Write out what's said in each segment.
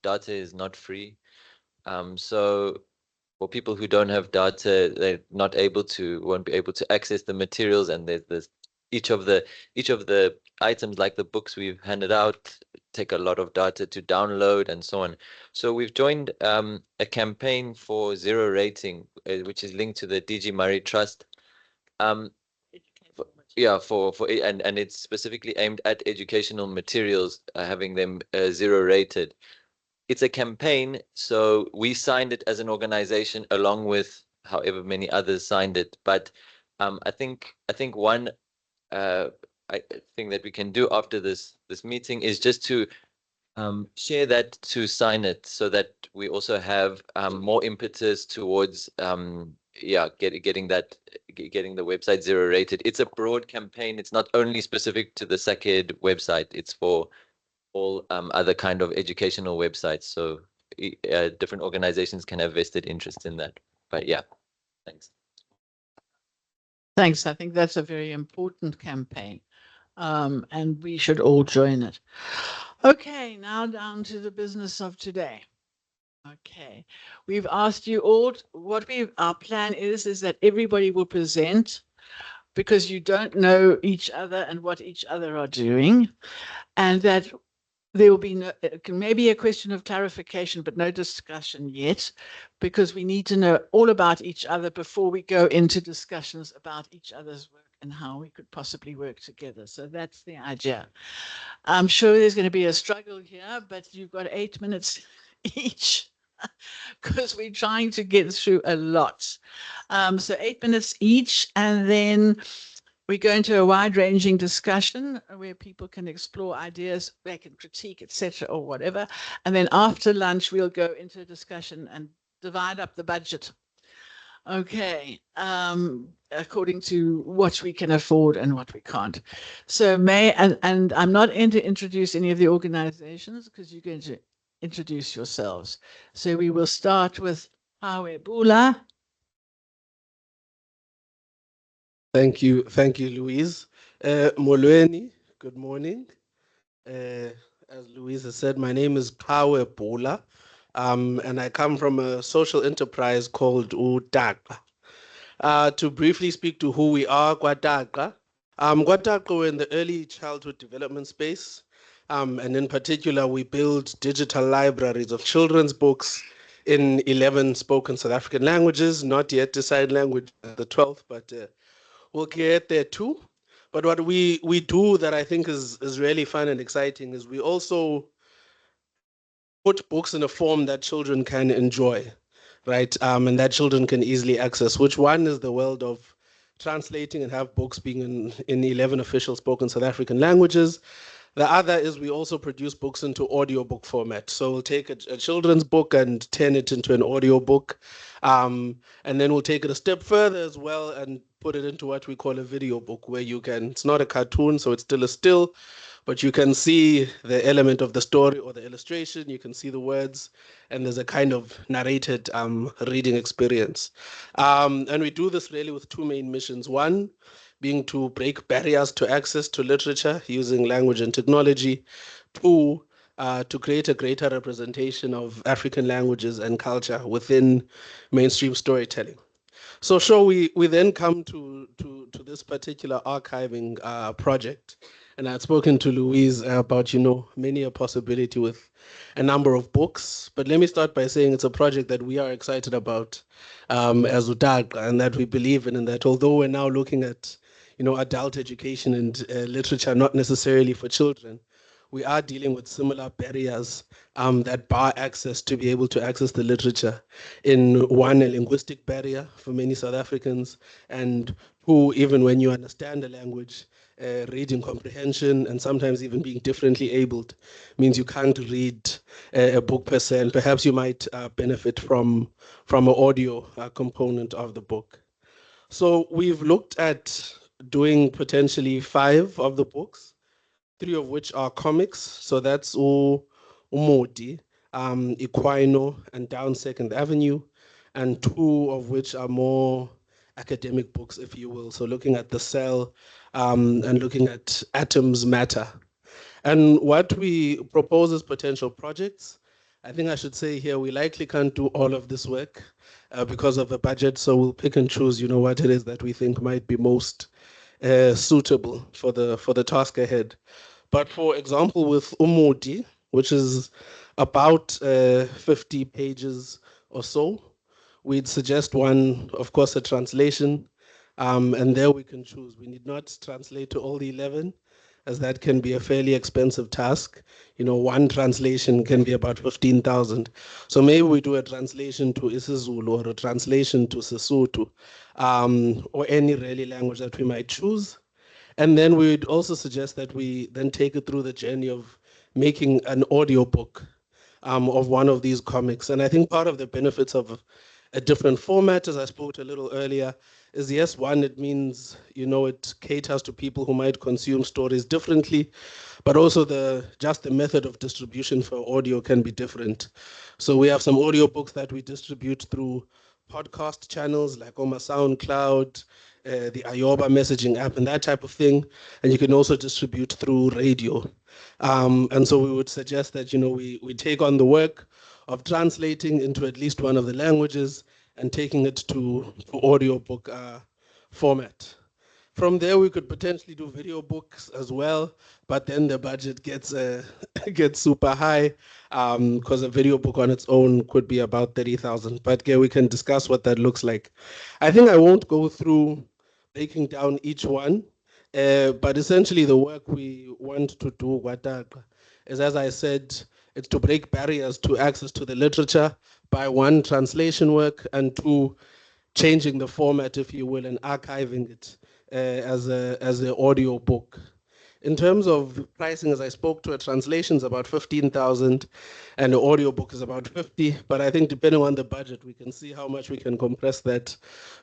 data is not free. So for people who don't have data, they're not able to, won't be able to access the materials, and there's this each of the items, like the books we've handed out, take a lot of data to download and so on. So we've joined a campaign for zero rating, which is linked to the DG Murray Trust. Um, yeah, and it's specifically aimed at educational materials, having them zero rated. It's a campaign, so we signed it as an organization along with however many others signed it. But I think one I think that we can do after this meeting is just to share that, to sign it, so that we also have more impetus towards yeah, getting the website zero rated. It's a broad campaign. It's not only specific to the SACED website. It's for all other kind of educational websites. So different organizations can have vested interest in that. But yeah, thanks. Thanks. I think that's a very important campaign, and we should all join it. Okay, now down to the business of today. Okay, we've asked you all our plan is that everybody will present, because you don't know each other and what each other are doing, and that there will be no, maybe a question of clarification, but no discussion yet, because we need to know all about each other before we go into discussions about each other's work and how we could possibly work together. So that's the idea. I'm sure there's going to be a struggle here, but you've got 8 minutes each, because we're trying to get through a lot. So 8 minutes each, and then we go into a wide-ranging discussion where people can explore ideas, they can critique, etc., or whatever. And then after lunch, we'll go into a discussion and divide up the budget. Okay, according to what we can afford and what we can't. So and I'm not going to introduce any of the organizations, because you're going to introduce yourselves. So we will start with Hawe Bula. Thank you, Louise. Molweni, good morning. As Louise has said, my name is Paulo Freire, and I come from a social enterprise called Utaka. To briefly speak to who we are, Kwataka. Kwataka, we're in the early childhood development space, and in particular, we build digital libraries of children's books in 11 spoken South African languages, not yet decided language, the 12th, but we'll get there too. But what we do that I think is really fun and exciting is we also put books in a form that children can enjoy, right? And that children can easily access, which one is the world of translating and have books being in 11 official spoken South African languages. The other is we also produce books into audiobook format. So we'll take a children's book and turn it into an audiobook. And then we'll take it a step further as well and put it into what we call a video book, where you can, it's not a cartoon, so it's still a still, but you can see the element of the story or the illustration, you can see the words, and there's a kind of narrated reading experience. And we do this really with two main missions. One, being to break barriers to access to literature using language and technology. Two, to create a greater representation of African languages and culture within mainstream storytelling. So sure, we then come to this particular archiving project. And I'd spoken to Louise about, many a possibility with a number of books. But let me start by saying it's a project that we are excited about as UDAG, and that we believe in, and that although we're now looking at, adult education and literature, not necessarily for children, we are dealing with similar barriers that bar access to be able to access the literature. In one, a linguistic barrier for many South Africans, and two, even when you understand the language, reading comprehension and sometimes even being differently abled means you can't read a book per se, and perhaps you might benefit from an audio component of the book. So we've looked at doing potentially 5 of the books, 3 of which are comics. So that's Umodi, Equino, and Down Second Avenue, and 2 of which are more academic books, if you will. So looking at the cell and looking at atoms matter. And what we propose as potential projects I think I should say here, we likely can't do all of this work because of the budget. So we'll pick and choose, what it is that we think might be most suitable for the task ahead. But for example, with Umudi, which is about 50 pages or so, we'd suggest one, of course, a translation. And there we can choose. We need not translate to all the 11, as that can be a fairly expensive task. One translation can be about 15,000. So maybe we do a translation to isiZulu or a translation to Sesotho, or any really language that we might choose. And then we would also suggest that we then take it through the journey of making an audiobook of one of these comics. And I think part of the benefits of a different format, as I spoke a little earlier, is yes, one, it means, it caters to people who might consume stories differently, but also the method of distribution for audio can be different. So we have some audiobooks that we distribute through podcast channels like on my SoundCloud, the Ayoba messaging app and that type of thing. And you can also distribute through radio. And so we would suggest that, we take on the work of translating into at least one of the languages and taking it to audiobook format. From there, we could potentially do video books as well, but then the budget gets gets super high because a video book on its own could be about 30,000. But yeah, we can discuss what that looks like. I think I won't go through breaking down each one, but essentially the work we want to do, Wataka, is, as I said, it's to break barriers to access to the literature by one, translation work, and two, changing the format, if you will, and archiving it as an audio book. In terms of pricing, as I spoke to, a translation is about 15,000 and the audio book is about 50. But I think depending on the budget, we can see how much we can compress that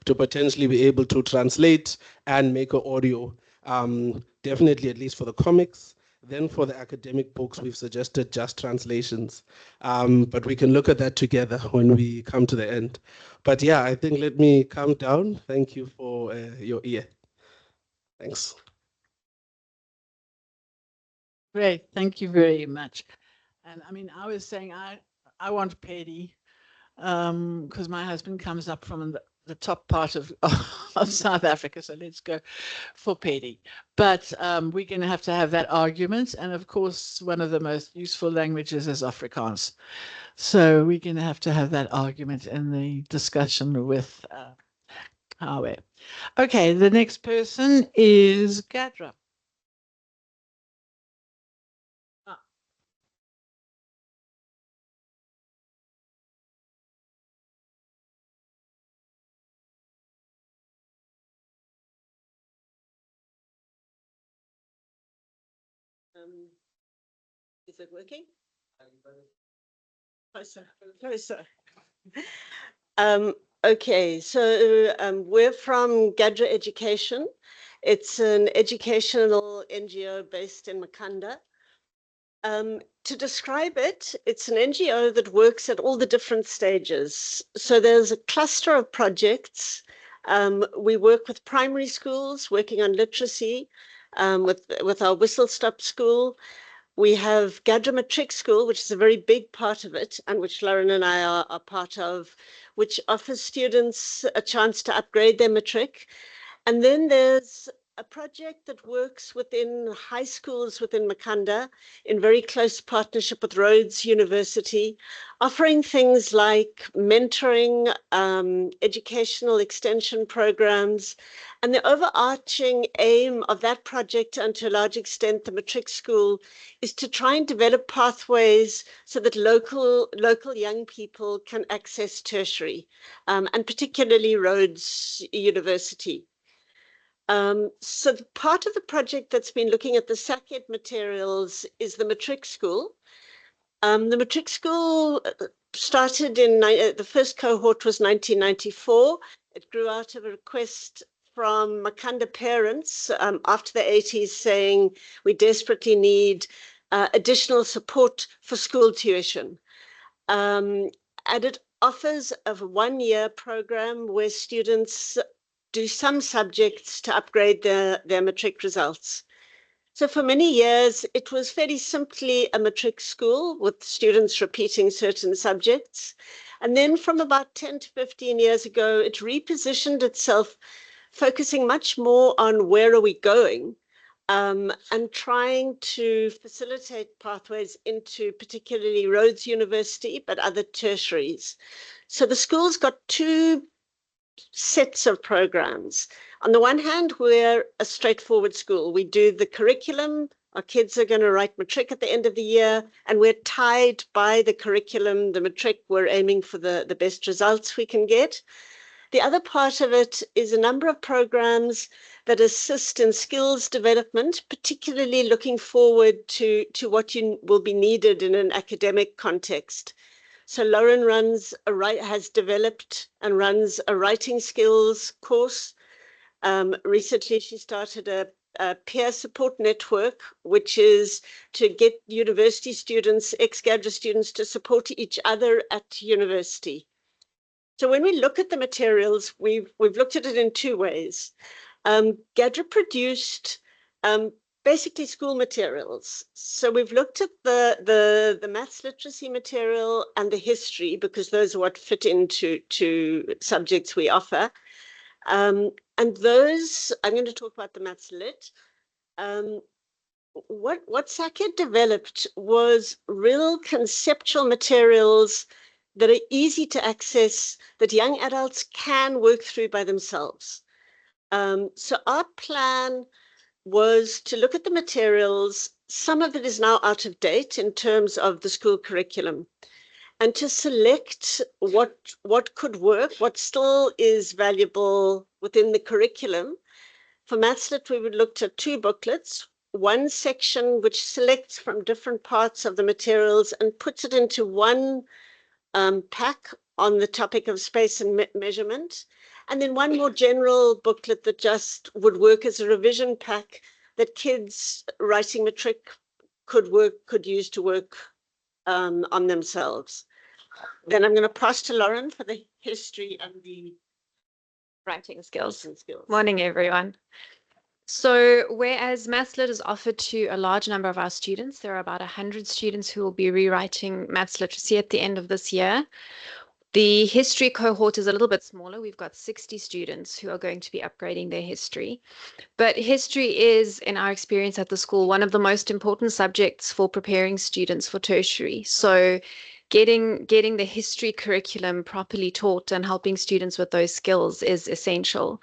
to potentially be able to translate and make an audio. Definitely, at least for the comics. Then for the academic books, we've suggested just translations. But we can look at that together when we come to the end. But yeah, I think let me calm down. Thank you for your ear. Thanks. Great, thank you very much. And I mean, I was saying I want Paddy because my husband comes up from the top part of South Africa, so let's go for Paddy. But we're going to have that argument, and of course, one of the most useful languages is Afrikaans. So we're going to have that argument in the discussion with Kawe. Okay, the next person is Gadra. Is it working? Closer, closer. Okay, so we're from Gadra Education. It's an educational NGO based in Makanda. To describe it, it's an NGO that works at all the different stages. So there's a cluster of projects. We work with primary schools, working on literacy, with our Whistle Stop School. We have Gadra Matric School, which is a very big part of it, and which Lauren and I are part of, which offers students a chance to upgrade their matric. And then there's a project that works within high schools within Makanda in very close partnership with Rhodes University, offering things like mentoring, educational extension programs. And the overarching aim of that project, and to a large extent the matric school, is to try and develop pathways so that local young people can access tertiary, and particularly Rhodes University. So the part of the project that's been looking at the SACET materials is the matric school. The matric school started in, the first cohort was 1994. It grew out of a request from Makanda parents after the 80s saying we desperately need additional support for school tuition. And it offers a one-year program where students do some subjects to upgrade their matric results. So for many years, it was fairly simply a matric school with students repeating certain subjects. And then from about 10 to 15 years ago, it repositioned itself, focusing much more on where are we going, and trying to facilitate pathways into particularly Rhodes University, but other tertiaries. So the school's got two sets of programs. On the one hand, we're a straightforward school. We do the curriculum. Our kids are going to write matric at the end of the year, and we're tied by the curriculum, the matric. We're aiming for the best results we can get. The other part of it is a number of programs that assist in skills development, particularly looking forward to what will be needed in an academic context. So Lauren has developed and runs a writing skills course. Recently, she started a peer support network, which is to get university students, ex-graduate students, to support each other at university. So when we look at the materials, we've looked at it in two ways. GADRA produced basically school materials. So we've looked at the maths literacy material and the history, because those are what fit into subjects we offer. And those, I'm going to talk about the maths lit. What SACED developed was real conceptual materials that are easy to access, that young adults can work through by themselves. So our plan was to look at the materials. Some of it is now out of date in terms of the school curriculum, and to select what could work, what still is valuable within the curriculum. For MathsLit, we would look at two booklets, one section which selects from different parts of the materials and puts it into one pack on the topic of space and measurement, and then one more general booklet that just would work as a revision pack that kids writing matric could use to work on themselves. Then I'm going to pass to Lauren for the history and the writing skills. skills. Morning, everyone. So whereas MathsLit is offered to a large number of our students, there are about 100 students who will be rewriting maths literacy at the end of this year. The history cohort is a little bit smaller. We've got 60 students who are going to be upgrading their history. But history is, in our experience at the school, one of the most important subjects for preparing students for tertiary. So getting the history curriculum properly taught and helping students with those skills is essential.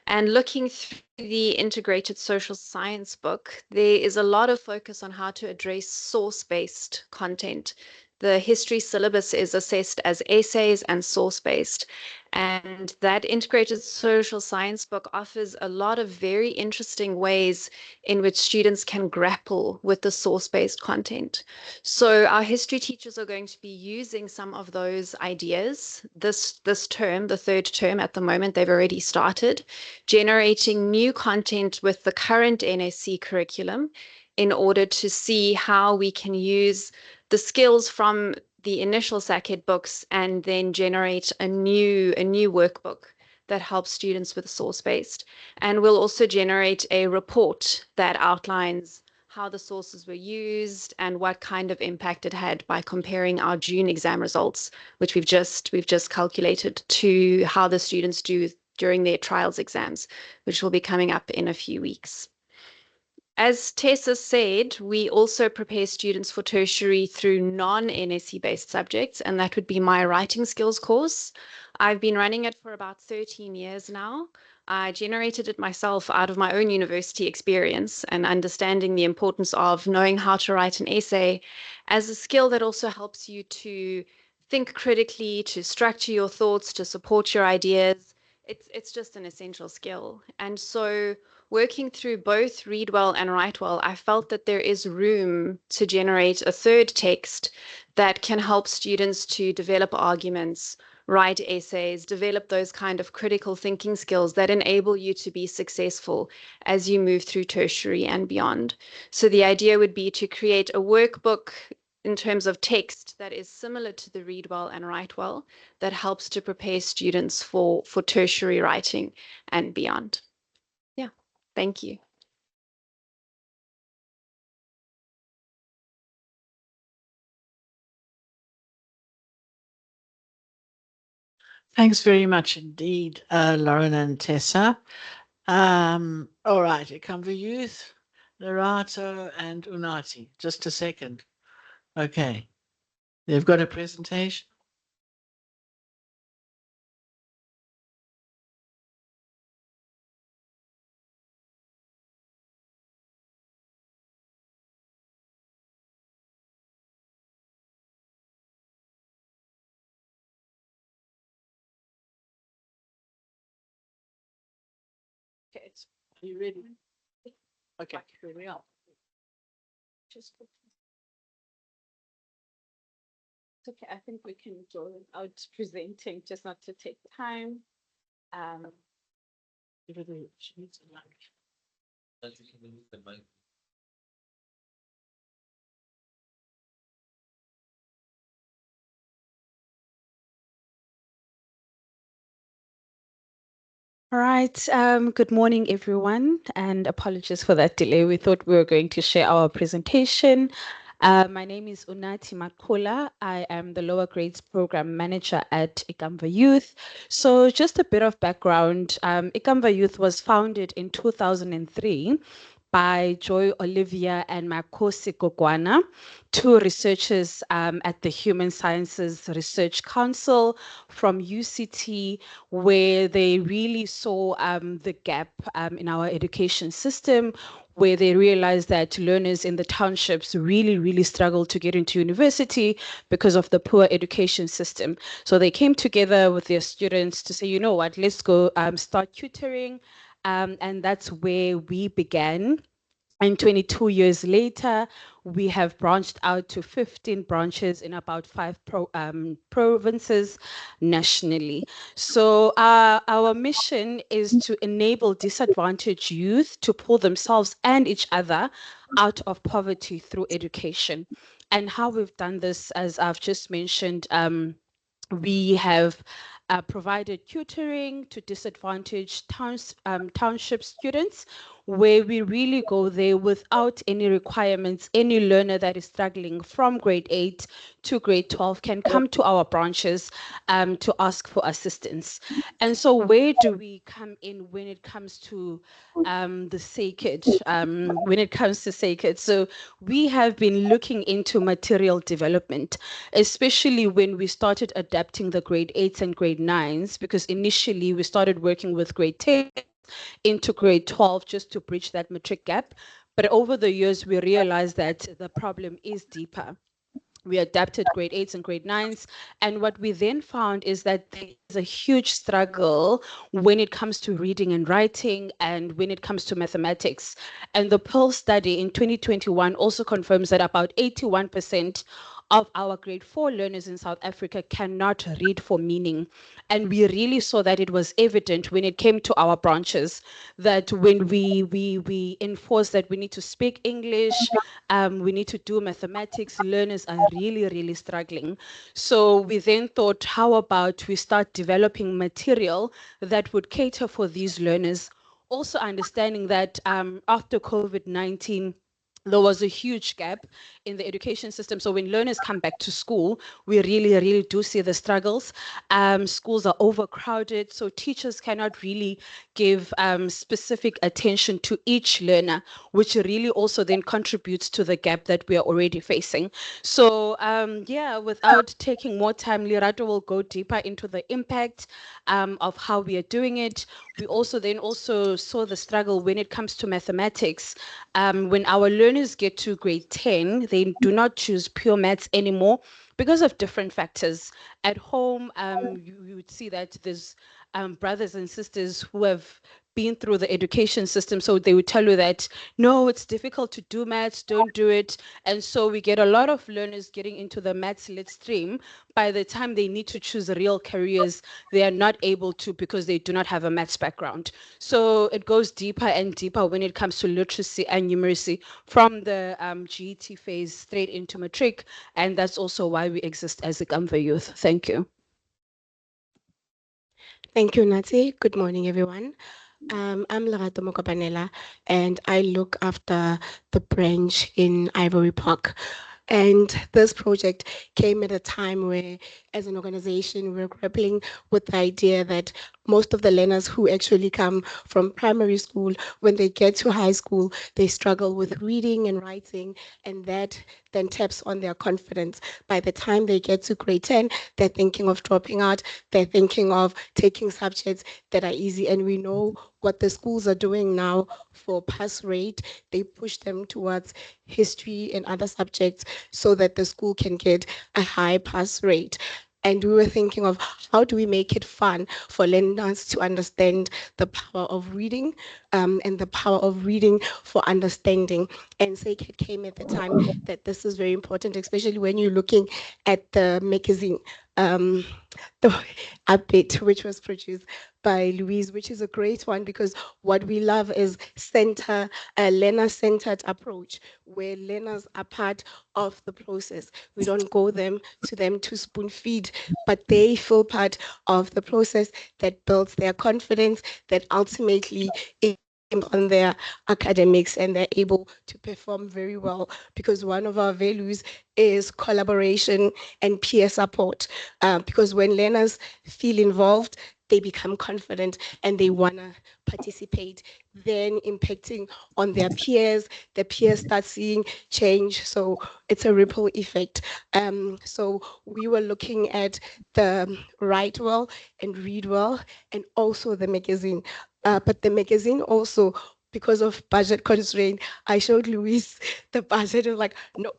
And looking through the integrated social science book, there is a lot of focus on how to address source-based content. The history syllabus is assessed as essays and source-based. And that integrated social science book offers a lot of very interesting ways in which students can grapple with the source-based content. So our history teachers are going to be using some of those ideas this term, the third term at the moment. They've already started generating new content with the current NSC curriculum in order to see how we can use the skills from the initial SACED books and then generate a new workbook that helps students with source-based. And we'll also generate a report that outlines how the sources were used and what kind of impact it had by comparing our June exam results, which we've just calculated, to how the students do during their trials exams, which will be coming up in a few weeks. As Tessa said, we also prepare students for tertiary through non-NSC based subjects, and that would be my writing skills course. I've been running it for about 13 years now. I generated it myself out of my own university experience and understanding the importance of knowing how to write an essay as a skill that also helps you to think critically, to structure your thoughts, to support your ideas. It's just an essential skill. And so working through both Read Well and Write Well, I felt that there is room to generate a third text that can help students to develop arguments, write essays, develop those kind of critical thinking skills that enable you to be successful as you move through tertiary and beyond. So the idea would be to create a workbook in terms of text that is similar to the Read Well and Write Well that helps to prepare students for tertiary writing and beyond. Yeah, thank you. Thanks very much indeed, Lauren and Tessa. All right, Ikamva Youth, Lerato and Unati. Just a second. Okay. They've got a presentation. Okay, are you ready? Okay, here we are. Just it's okay. I think we can go out presenting just not to take time. Give her the, she needs a mic. All right. Good morning, everyone, and apologies for that delay. We thought we were going to share our presentation. My name is Unati Makola. I am the lower grades program manager at Ikamva Youth. So just a bit of background. Ikamva Youth was founded in 2003 by Joy Olivia and Makosi Gogwana, two researchers at the Human Sciences Research Council from UCT, where they really saw the gap in our education system, where they realized that learners in the townships really struggle to get into university because of the poor education system. So they came together with their students to say, you know what, let's go start tutoring. And that's where we began. And 22 years later, we have branched out to 15 branches in about 5 provinces nationally. So our mission is to enable disadvantaged youth to pull themselves and each other out of poverty through education. And how we've done this, as I've just mentioned, we have provided tutoring to disadvantaged township students, where we really go there without any requirements. Any learner that is struggling from grade 8 to grade 12 can come to our branches to ask for assistance. And so where do we come in when it comes to the sacred, So we have been looking into material development, especially when we started adapting the grade 8s and grade 9s, because initially we started working with grade 10 into grade 12 just to bridge that matric gap. But over the years, we realized that the problem is deeper. We adapted grade 8s and grade 9s. And what we then found is that there is a huge struggle when it comes to reading and writing and when it comes to mathematics. And the Pearl study in 2021 also confirms that about 81% of our grade 4 learners in South Africa cannot read for meaning. And we really saw that it was evident when it came to our branches, that when we enforce that we need to speak English, we need to do mathematics, learners are really struggling. So we then thought, how about we start developing material that would cater for these learners, also understanding that after COVID-19, there was a huge gap in the education system. So when learners come back to school, we really do see the struggles. Schools are overcrowded, so teachers cannot really give specific attention to each learner, which really also then contributes to the gap that we are already facing. So yeah, without taking more time, Lerato will go deeper into the impact of how we are doing it. We also saw the struggle when it comes to mathematics. When our learners get to grade 10, they do not choose pure maths anymore because of different factors. At home, you would see that there's brothers and sisters who have been through the education system, so they would tell you that no, it's difficult to do maths, don't do it. And so we get a lot of learners getting into the maths lit stream. By the time they need to choose real careers, they are not able to because they do not have a maths background. So it goes deeper and deeper when it comes to literacy and numeracy from the GET phase straight into matric. And that's also why we exist as Ikamva Youth. Thank you. Thank you, Nati. Good morning, everyone. I'm Lerato Mokopanela, and I look after the branch in Ivory Park. And this project came at a time where, as an organization, we're grappling with the idea that most of the learners who actually come from primary school, when they get to high school, they struggle with reading and writing, and that then taps on their confidence. By the time they get to grade 10, they're thinking of dropping out, they're thinking of taking subjects that are easy, and we know what the schools are doing now for pass rate. They push them towards history and other subjects so that the school can get a high pass rate. And we were thinking of how do we make it fun for learners to understand the power of reading, and the power of reading for understanding. And SACAD came at the time that this is very important, especially when you're looking at the magazine, the update, which was produced by Louise, which is a great one because what we love is a learner-centered approach where learners are part of the process. We don't go to them to spoon feed, but they feel part of the process that builds their confidence, that ultimately on their academics, and they're able to perform very well because one of our values is collaboration and peer support, because when learners feel involved, they become confident and they want to participate, then impacting on their peers. The peers start seeing change, so it's a ripple effect. So we were looking at the Write Well and Read Well and also the magazine. But the magazine also, because of budget constraint, I showed Luis the budget. It was like, no,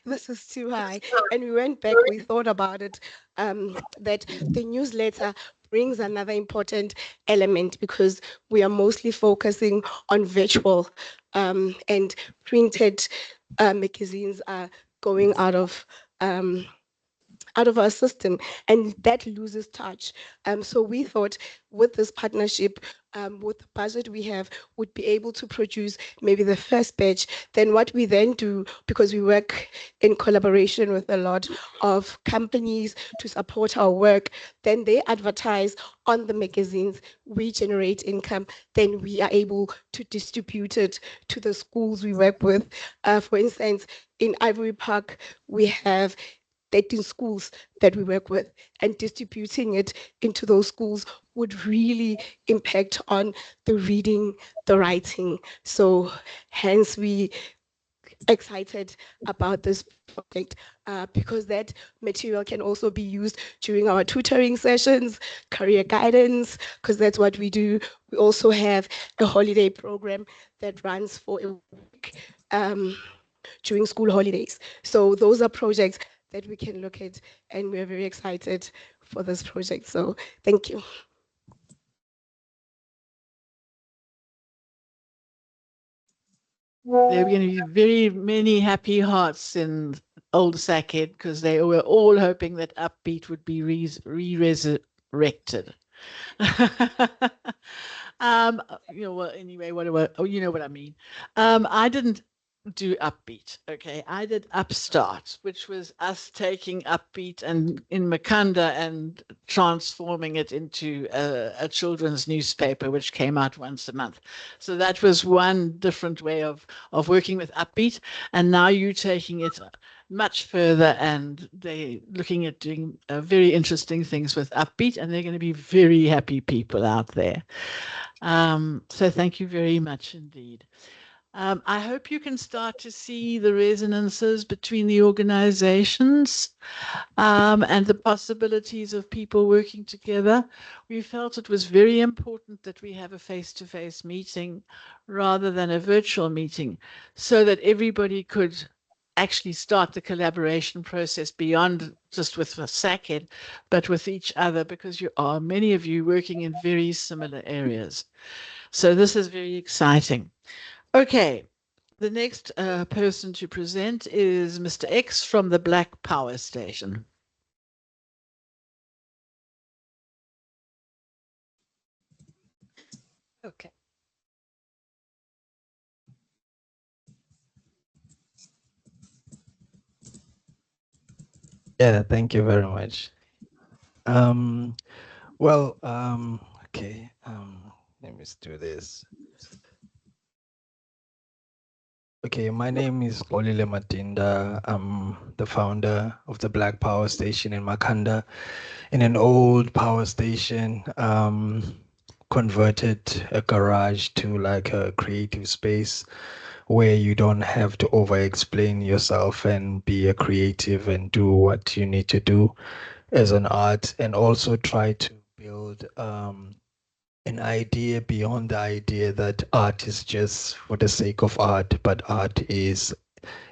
this is too high. And we went back, we thought about it, that the newsletter brings another important element because we are mostly focusing on virtual, and printed magazines are going out of our system, and that loses touch. So we thought with this partnership, with the budget we have, would be able to produce maybe the first batch. Then what we then do, because we work in collaboration with a lot of companies to support our work, then they advertise on the magazines, we generate income, then we are able to distribute it to the schools we work with. For instance, in Ivory Park, we have 13 schools that we work with, and distributing it into those schools would really impact on the reading, the writing. So hence we excited about this project, because that material can also be used during our tutoring sessions, career guidance, because that's what we do. We also have a holiday program that runs for a week, during school holidays. So those are projects that we can look at, and we're very excited for this project. So thank you. There are going to be very many happy hearts in old Sackhead because they were all hoping that Upbeat would be re-resurrected. Well, anyway, you know what I mean. I didn't do Upbeat, okay? I did Upstart, which was us taking Upbeat and in Makanda and transforming it into a children's newspaper, which came out once a month. So that was one different way of working with Upbeat. And now you're taking it much further, and they're looking at doing very interesting things with Upbeat, and they're going to be very happy people out there. So thank you very much indeed. I hope you can start to see the resonances between the organizations, and the possibilities of people working together. We felt it was very important that we have a face-to-face meeting rather than a virtual meeting so that everybody could actually start the collaboration process beyond just with SACED, but with each other, because you are, many of you, working in very similar areas. So this is very exciting. Okay, the next person to present is Mr. X from the Black Power Station. Okay. Yeah, thank you very much. Well, okay, let me do this. Okay, my name is Olile Matinda. I'm the founder of the Black Power Station in Makanda, in an old power station, converted a garage to like a creative space where you don't have to over explain yourself and be a creative and do what you need to do as an art, and also try to build an idea beyond the idea that art is just for the sake of art, but art is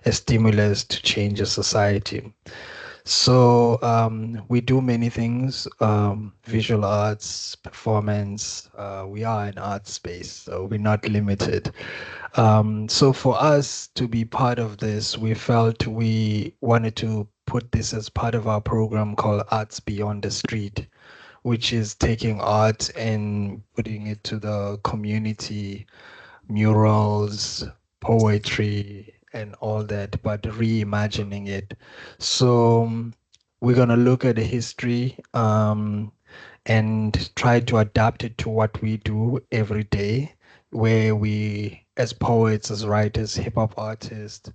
a stimulus to change a society. So we do many things, visual arts, performance. We are an art space, so we're not limited. So for us to be part of this, we felt we wanted to put this as part of our program called Arts Beyond the Street, which is taking art and putting it to the community, murals, poetry, and all that, but reimagining it. So we're gonna look at the history and try to adapt it to what we do every day, where we, as poets, as writers, hip hop artists,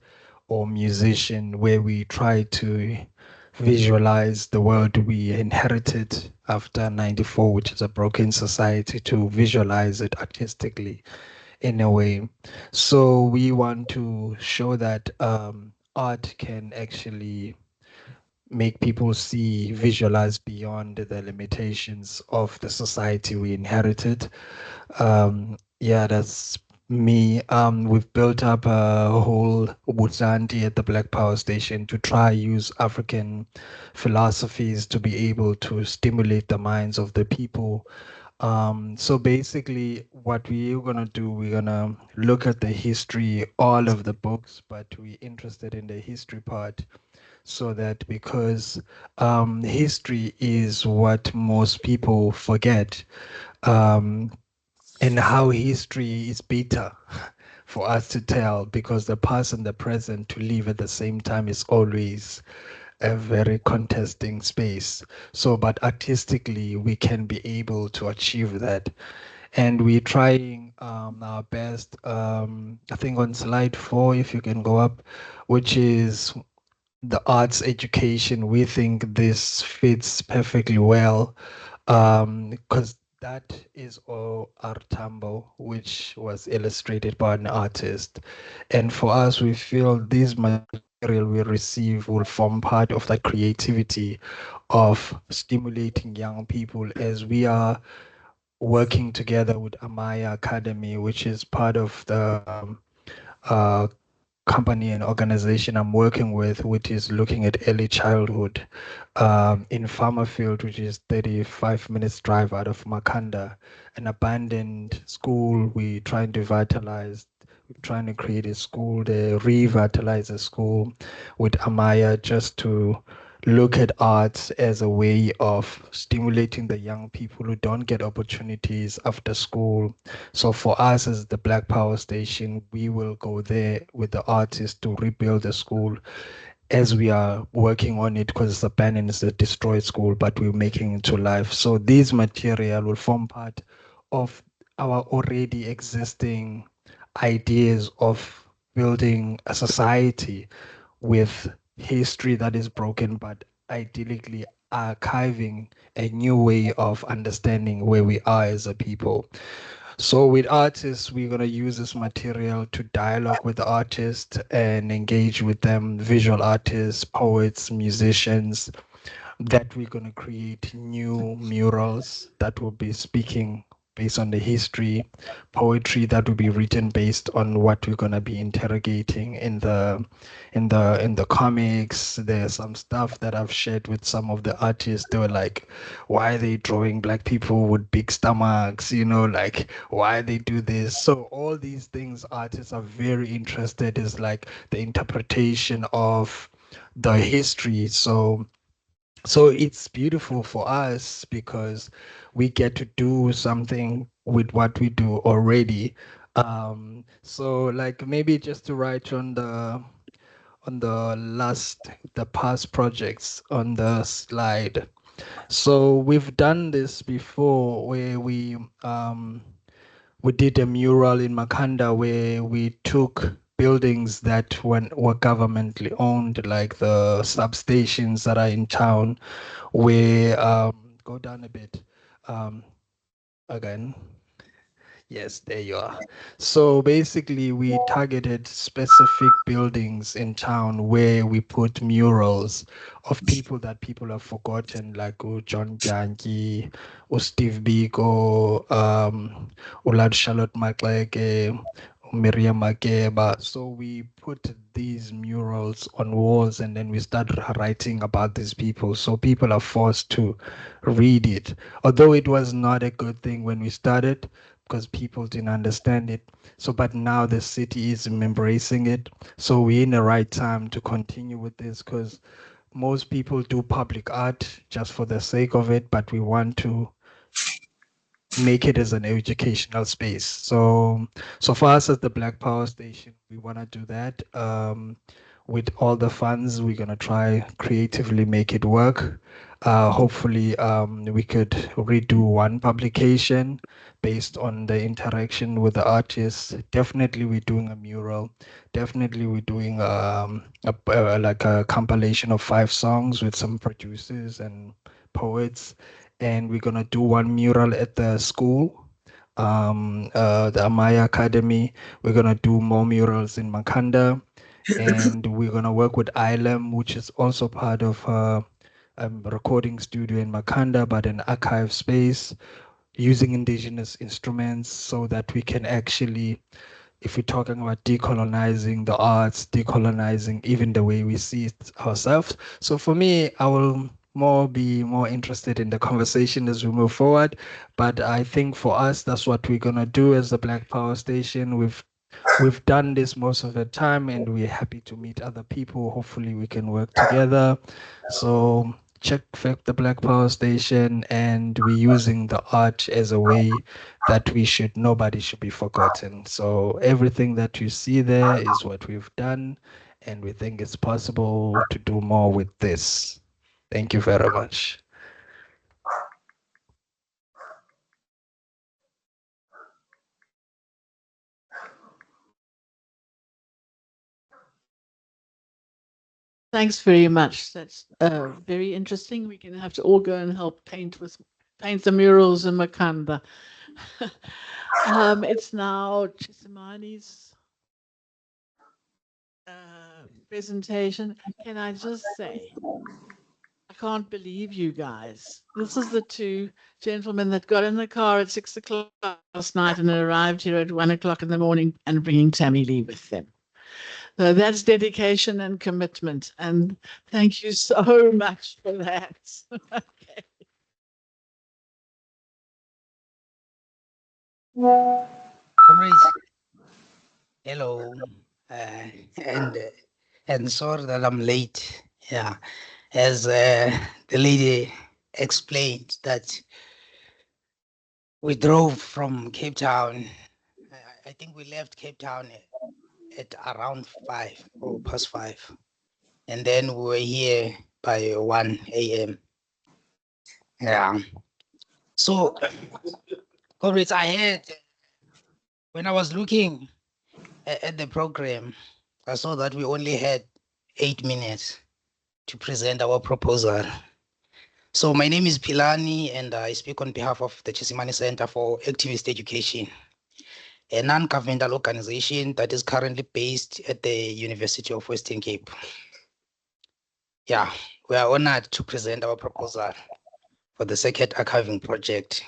or musician, where we try to visualize the world we inherited after 94, which is a broken society, to visualize it artistically in a way. So we want to show that art can actually make people see, visualize beyond the limitations of the society we inherited. Yeah, that's me. We've built up a whole Ubuntu at the Black Power Station to try use African philosophies to be able to stimulate the minds of the people. So basically, what we're gonna do, we're gonna look at the history, all of the books, but we're interested in the history part, so that because history is what most people forget, um, and how history is better for us to tell, because the past and the present to live at the same time is always a very contesting space. So, but artistically, we can be able to achieve that. And we're trying our best. I think on slide 4, if you can go up, which is the arts education, we think this fits perfectly well, because that is all Artambo, which was illustrated by an artist. And for us, we feel this material we receive will form part of that creativity of stimulating young people, as we are working together with Amaya Academy, which is part of the uh, company and organization I'm working with, which is looking at early childhood in Farmerfield, which is 35 minutes drive out of Makanda, an abandoned school. We trying to vitalize, we're trying to create a school there, revitalize a school with Amaya, just to look at arts as a way of stimulating the young people who don't get opportunities after school. So for us as the Black Power Station, we will go there with the artists to rebuild the school, as we are working on it, because it's abandoned, it's a destroyed school, but we're making it to life. So this material will form part of our already existing ideas of building a society with history that is broken, but idyllically archiving a new way of understanding where we are as a people. So with artists, we're going to use this material to dialogue with the artists and engage with them, visual artists, poets, musicians, that we're going to create new murals that will be speaking based on the history, poetry that will be written based on what we're going to be interrogating in the comics. There's some stuff that I've shared with some of the artists. They were like, why are they drawing black people with big stomachs, like why they do this? So all these things artists are very interested, is like the interpretation of the history. So it's beautiful for us because we get to do something with what we do already. So like maybe just to write on the past projects on the slide. So we've done this before, where we did a mural in Makanda where we took buildings that were governmentally owned, like the substations that are in town, where go down a bit again. Yes, there you are. So basically, we targeted specific buildings in town where we put murals of people that people have forgotten, like John Janki, Steve Biko, Ulad Charlotte Makleke, Miriam Makeba. So we put these murals on walls and then we start writing about these people. So people are forced to read it. Although it was not a good thing when we started, because people didn't understand it. So, but now the city is embracing it. So we're in the right time to continue with this, because most people do public art just for the sake of it, but we want to make it as an educational space. So for us as the Black Power Station, we want to do that. With all the funds, we're gonna try creatively make it work. Hopefully, we could redo one publication based on the interaction with the artists. Definitely, we're doing a mural. Definitely, we're doing like a compilation of 5 songs with some producers and poets, and we're gonna do one mural at the school, the Amaya Academy. We're gonna do more murals in Makanda, and we're gonna work with ILM, which is also part of a recording studio in Makanda, but an archive space using indigenous instruments so that we can actually, if we're talking about decolonizing the arts, decolonizing even the way we see it ourselves. So for me, I will be more interested in the conversation as we move forward. But I think for us, that's what we're gonna do as the Black Power Station. We've done this most of the time, and we're happy to meet other people. Hopefully, we can work together. So check the Black Power Station, and we're using the art as a way that nobody should be forgotten. So everything that you see there is what we've done, and we think it's possible to do more with this. Thank you very much. Thanks very much. That's very interesting. We're going to have to all go and help paint the murals in Makanda. It's now Chisimani's presentation. Can I just say, I can't believe you guys. This is the 2 gentlemen that got in the car at 6 o'clock last night and arrived here at 1 o'clock in the morning and bringing Tammy Lee with them. So that's dedication and commitment. And thank you so much for that. Okay. Comrades, hello, and and sorry that I'm late. Yeah, as the lady explained that we drove from Cape Town. I think we left Cape Town at around 5 or past 5, and then we were here by 1 a.m. Yeah. So, comrades, I had when I was looking at the program, I saw that we only had 8 minutes to present our proposal. So my name is Pilani, and I speak on behalf of the Chisimani Center for Activist Education, a non-governmental organization that is currently based at the University of Western Cape. Yeah, we are honored to present our proposal for the Circuit Archiving Project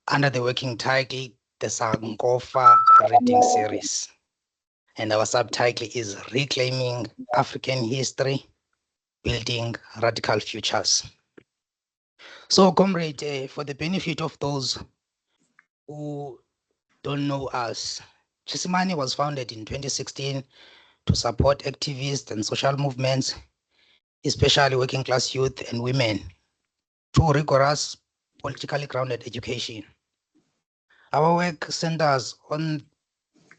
under the working title, the Sankofa Reading Series. And our subtitle is Reclaiming African History, Building Radical Futures. So, comrade, for the benefit of those who don't know us, Chisimani was founded in 2016 to support activists and social movements, especially working class youth and women, through rigorous, politically grounded education. Our work centers on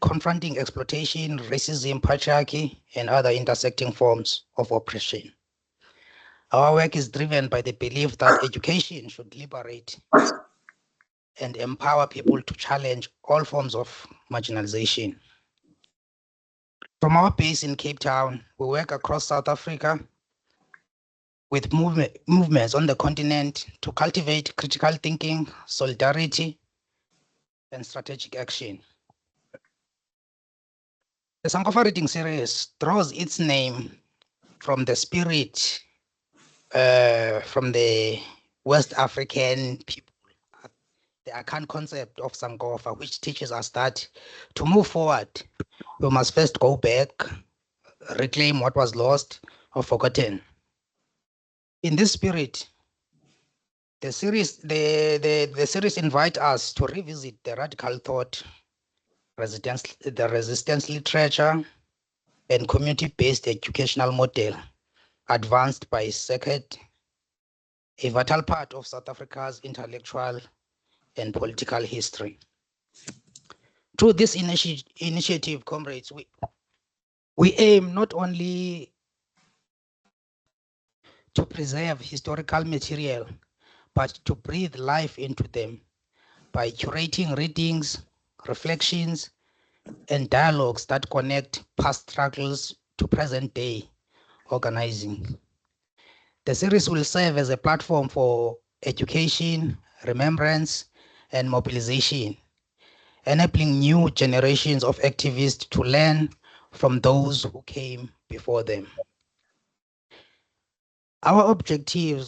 confronting exploitation, racism, patriarchy, and other intersecting forms of oppression. Our work is driven by the belief that education should liberate and empower people to challenge all forms of marginalization. From our base in Cape Town, we work across South Africa with movements on the continent to cultivate critical thinking, solidarity, and strategic action. The Sankofa reading series draws its name from the spirit from the West African people, the Akan concept of Sankofa, which teaches us that to move forward, we must first go back, reclaim what was lost or forgotten. In this spirit, the series invite us to revisit the radical thought, the resistance literature, and community-based educational model advanced by SECET, a vital part of South Africa's intellectual and political history. Through this initiative, comrades, we aim not only to preserve historical material, but to breathe life into them by curating readings, reflections, and dialogues that connect past struggles to present day organizing. The series will serve as a platform for education, remembrance, and mobilization, enabling new generations of activists to learn from those who came before them. Our objectives